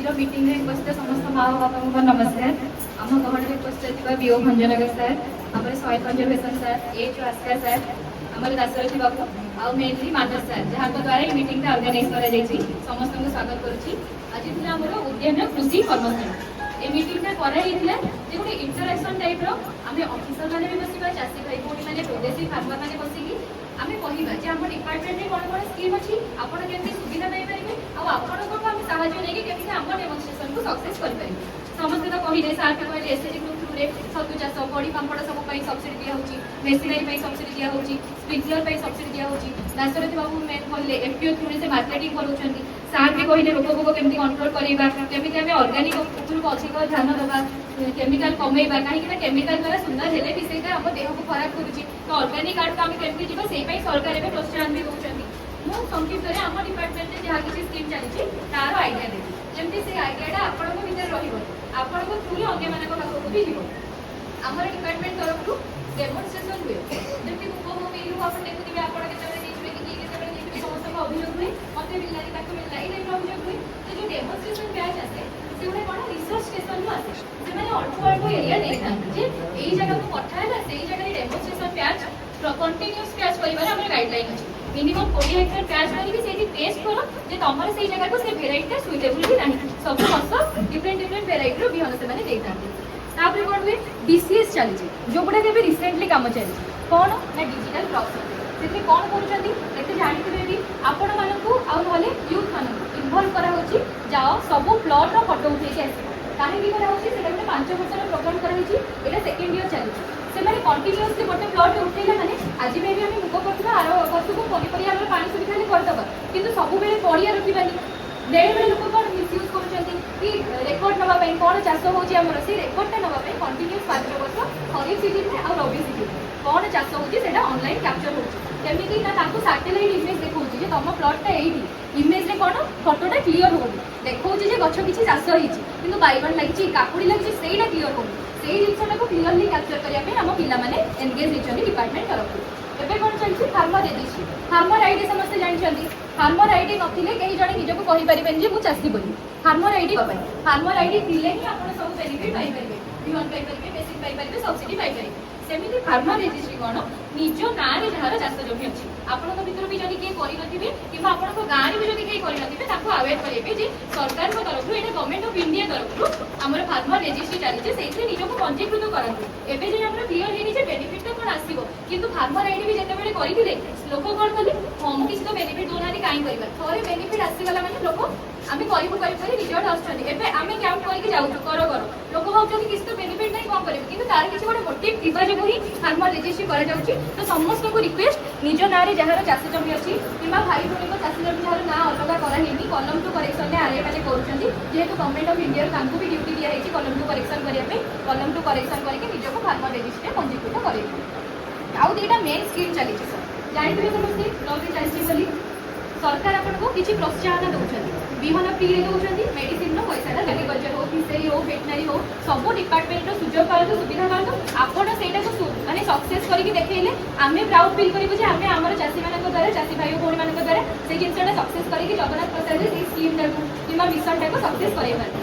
आज मीटिंग में उपस्थित समस्त माँ बापा को नमस्कार। आम गहन में उपस्थित बीओ भंजनगर सर, आम soil conservation sir, H Aska sir, आम दासरथी बाबू आउ मेनली माधव सर जहाँ द्वारा मीटिंग ऑर्गेनाइज कर समस्त को स्वागत करुच्ची। आज थी आम उद्यान कृषि कर्मशाला ये मीटिंगटा कराई गोटे इंटराक्शन टाइप आम अफिसर मैंने भी बसवा चाषी भाई भौणी मैंने प्रदेशी फार्मर मैंने बसिकी आम कहवा आम डिपार्टमेंट में कौन कौन स्कीम अच्छी आपड़ केमती सुविधा पाइपर आपको आम साहय नहीं आम डेमोन्स्ट्रेशन को सक्सेस करें। समस्ते तो कहले सार भी कहले एसएचजी ग्रुप थ्रू छतु चाष बड़ी पापड़ सब सब्सिडी दिखाई मेसिनरी सब्सिडी दिखाई स्प्रिंकलर सब्सिडी दिखाई दासरथी बाबू मेन कहले एफपीओ थ्रू से मार्केटिंग करूँ सार भी कहले रोग भोग केमती कंट्रोल करवा केमी आम अर्गानिक उपयोग अधिक ध्यान देवा केमिकल कमेवा कहीं केमिकल द्वारा सुंदर हेले भी से आम देह को खराब करुच्ची तो अर्गानिक आर्ट को आम केमती जीवा से सरकार एवं प्रोत्साहन भी दूसरी मु संक्षिप्त में आम डिपार्टमेंट में जहाँ किसी स्कीम चली तार आइडिया देवी जमी से आइडियाटा आपण भर आपण थ्रू अन्य मान पाखक भी जीव आम डिपार्टमेंट तरफ डेमोन्स्ट्रेशन हुए जमी मुझे आप देखुए आप समस्त अभियोग हुए मत मिलना ताक मिलना ये अभियोग हुए तो जो डेमोन्स्ट्रेशन बैच आसे से गोटे कौन रिसर्च स्टेशन आसे से अल्प अल्प एरिया नहीं था यही जगह को पठाला से जगह डेमोन्स्ट्रेशन बैच कंटिन्यूअस बैच कर गाइडलाइन अच्छी मिनिमम 20 हेक्टर प्याज करी टेस्ट कर जे तुम से जगह को से भेराइटी सुइटेबल भी नहीं सब वर्ष डिफरेंट डिफरेंट भेराइटी विहन से मैंने तापर कौन हुए डीसीएस चली जो गुड़ा भी रिसेंटली कम चली कौन ना डिजिटल क्रॉप्स से कौन कर जानते भी आपण मानू आउ यूथ मान इनवल्व कराऊँ जाओ सब प्लॉट फटो उठे आस कहीं कराऊँ 5 वर्ष प्रोग्राम कराई सेकेंड इयर चली से कंटिन्यूअसली गोटे प्लॉट उठेला माने आज भी आम मुग करवा आर वर्ष को पनीपरिया पानी सुविधा करदे कि सब पड़िया रखानी बेले बेले लोक कौन मिसयूज कर रेकर्ड नापी कौन चाष होमर से रेकर्डटा नापी कंटिन्यूअस 5 वर्ष खरीफ सीजन में आ रबी सीजन कौन चाष होता online capture Homi satellite image देखा तुम प्लॉटा ये इमेज कौन फटोटा क्लीयर हो देखा गछ किसी चाष हो बैगन लगी काकुड़ी लगी से क्लीयर हो जिनसा को क्लीयरली कैप्चर करने आम पाने एनगेज होती डिपार्टमेंट तरफ एवं कौन चलती फार्मर रजिस्ट्री फार्मर आईडी समस्त जानते फार्मर आईडी नथिले कई जड़े निजक कहीपरें मुझे चाषी बोली फार्मर आईडी फार्मर आईडी थे ही आप सब बेनिफिट पाइपर विहन पाइपर मेसीन पाइपर सब्सिडी पाइपर सेमती फार्मर रजिस्ट्री कौन निज गाँव में जार चाष जमी अच्छी आपण भर भी जब किए करेंगे कि गाँव में जब किए करेंगे अवेयर करेंगे सरकार तरफ ये गवर्नमेंट ऑफ इंडिया तरफ आम फार्मर रजिस्ट्री चली से निजक पंजीकृत करातु एवं जो आम क्लीयर है बेनिफिटा कौन आसो कि फार्मर आईडी भी जिते करते लोक कौन कले हम किसी तो बेनिफिट दौना कहीं थे बेनिफिट आसीगला मैंने लोक आम करूँ रिजल्ट आसमें आम कैंप करके जाऊँ कर लोक भाव किसी तो बेनिफिट नहीं कौन करेंगे कि तार किसी गोटे मोटिव थी जो ही फार्मर रजिस्ट्री कर तो समस्त को रिक्वेस्ट निज ना जार चाष जमी अच्छी कि भाई भौणी चाष जमी जार ना अलग करानी कलम टू करेक्शन में आरए मैंने करेंगे जेहेतु गवर्नमेंट ऑफ इंडिया भी ड्यूटी दिखाई कलम टू करेक्शन करने कलम टू करेक्शन करके निजक फार्मर रजिस्ट्री पंजीकृत करेंगे आउ दुईटा मेन स्कीम चली सर जानते समस्ते नौकरी चाषी बोली सरकार आपको किसी प्रोत्साहन दौरान विहन फ्री दौरान मेडिसिन पैसा एग्रीकल्चर हो फिशरी हो वेटनरी हो सब डिपार्टमेंट सुजोग पातु सुविधा पातु आपड़ से मानते सक्सेस करके देखले आम प्राउड फिल करूँ आम आम चाषी मान द्वारा चाषी भाई भौणी मान द्वारा से जिनसा सक्सेस करके जगन्नाथ प्रसाद से स्कीम कि मिशन टाक सक्सेस कर